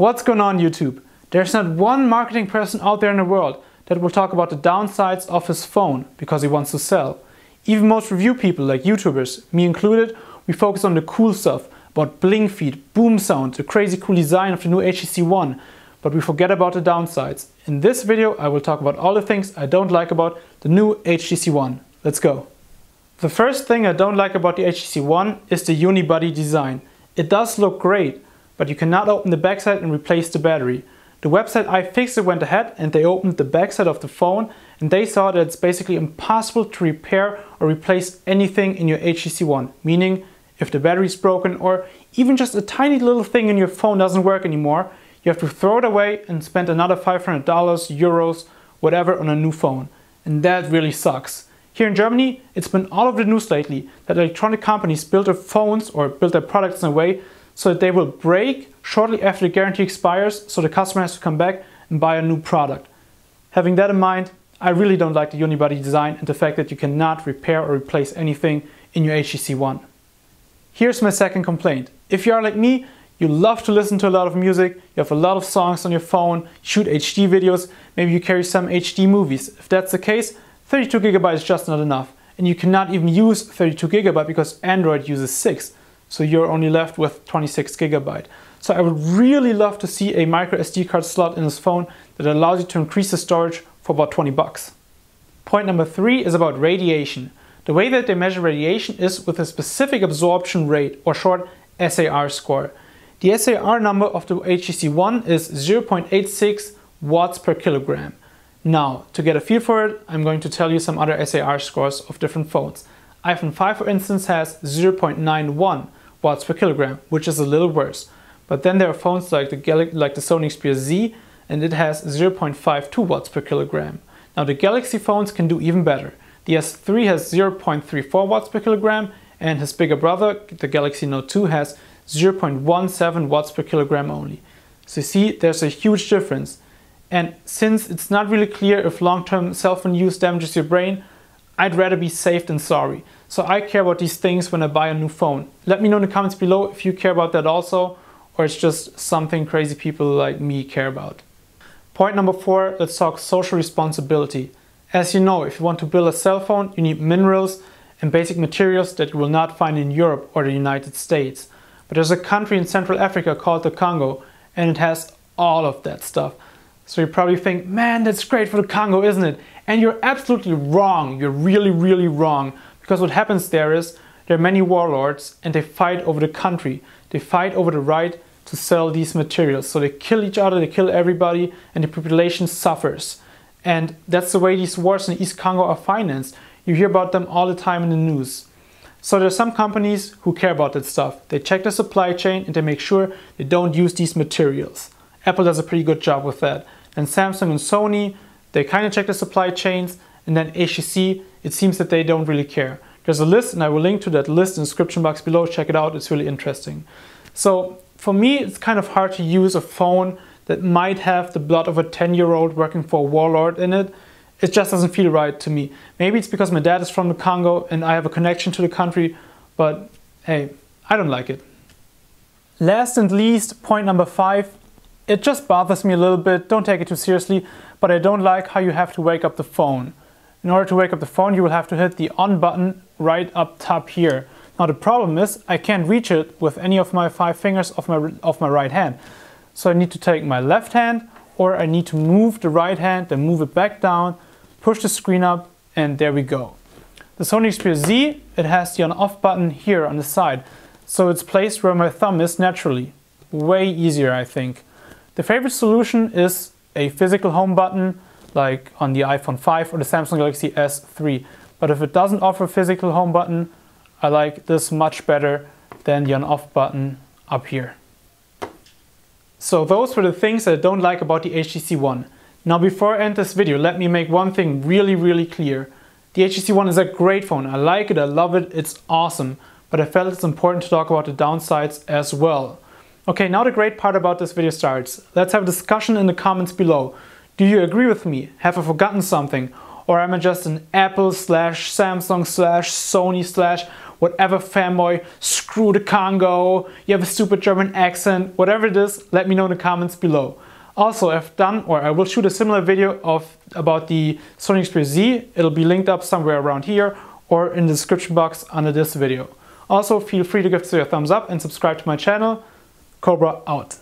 What's going on YouTube? There's not one marketing person out there in the world that will talk about the downsides of his phone because he wants to sell. Even most review people like YouTubers, me included, we focus on the cool stuff about bling feed, boom sound, the crazy cool design of the new HTC ONE, but we forget about the downsides. In this video I will talk about all the things I don't like about the new HTC ONE. Let's go. The first thing I don't like about the HTC ONE is the unibody design. It does look great, but you cannot open the backside and replace the battery. The website iFixit went ahead and they opened the backside of the phone and they saw that it's basically impossible to repair or replace anything in your HTC ONE. Meaning, if the battery is broken or even just a tiny little thing in your phone doesn't work anymore, you have to throw it away and spend another $500, euros, whatever on a new phone. And that really sucks. Here in Germany, it's been all over the news lately that electronic companies build their phones or build their products in a way so that they will break shortly after the guarantee expires, so the customer has to come back and buy a new product. Having that in mind, I really don't like the unibody design and the fact that you cannot repair or replace anything in your HTC ONE. Here's my second complaint. If you are like me, you love to listen to a lot of music, you have a lot of songs on your phone, shoot HD videos, maybe you carry some HD movies. If that's the case, 32 GB is just not enough. And you cannot even use 32 GB because Android uses 6. So you're only left with 26 GB. So I would really love to see a micro SD card slot in this phone that allows you to increase the storage for about 20 bucks. Point number 3 is about radiation. The way that they measure radiation is with a specific absorption rate, or short SAR score. The SAR number of the HTC ONE is 0.86 watts per kilogram. Now, to get a feel for it, I'm going to tell you some other SAR scores of different phones. iPhone 5 for instance has 0.91 watts per kilogram, which is a little worse. But then there are phones like the Sony Xperia Z, and it has 0.52 watts per kilogram. Now the Galaxy phones can do even better. The S3 has 0.34 watts per kilogram, and his bigger brother, the Galaxy Note 2, has 0.17 watts per kilogram only. So you see, there's a huge difference. And since it's not really clear if long-term cell phone use damages your brain, I'd rather be safe than sorry. So I care about these things when I buy a new phone. Let me know in the comments below if you care about that also, or it's just something crazy people like me care about. Point number 4, let's talk social responsibility. As you know, if you want to build a cell phone, you need minerals and basic materials that you will not find in Europe or the United States. But there's a country in Central Africa called the Congo, and it has all of that stuff. So you probably think, man, that's great for the Congo, isn't it? And you're absolutely wrong. You're really, really wrong. Because what happens there is, there are many warlords and they fight over the country. They fight over the right to sell these materials. So they kill each other, they kill everybody, and the population suffers. And that's the way these wars in East Congo are financed. You hear about them all the time in the news. So there are some companies who care about that stuff. They check the supply chain and they make sure they don't use these materials. Apple does a pretty good job with that. And Samsung and Sony, they kind of check the supply chains. And then HTC, it seems that they don't really care. There's a list and I will link to that list in the description box below. Check it out, it's really interesting. So for me, it's kind of hard to use a phone that might have the blood of a 10-year-old working for a warlord in it. It just doesn't feel right to me. Maybe it's because my dad is from the Congo and I have a connection to the country, but hey, I don't like it. Last and least, point number 5. It just bothers me a little bit, don't take it too seriously, but I don't like how you have to wake up the phone. In order to wake up the phone, you will have to hit the on button right up top here. Now the problem is, I can't reach it with any of my 5 fingers of my right hand. So I need to take my left hand, or I need to move the right hand, then move it back down, push the screen up, and there we go. The Sony Xperia Z, it has the on-off button here on the side. So it's placed where my thumb is naturally. Way easier, I think. The favorite solution is a physical home button, like on the iPhone 5 or the Samsung Galaxy S3. But if it doesn't offer a physical home button, I like this much better than the on-off button up here. So those were the things that I don't like about the HTC ONE. Now before I end this video, let me make one thing really, really clear. The HTC ONE is a great phone. I like it, I love it, it's awesome. But I felt it's important to talk about the downsides as well. Okay, now the great part about this video starts. Let's have a discussion in the comments below. Do you agree with me? Have I forgotten something? Or am I just an Apple / Samsung / Sony / whatever fanboy, screw the Congo, you have a stupid German accent, whatever it is, let me know in the comments below. Also, I've done, or I will shoot a similar video about the Sony Xperia Z. It'll be linked up somewhere around here or in the description box under this video. Also, feel free to give this a thumbs up and subscribe to my channel. Cobra out.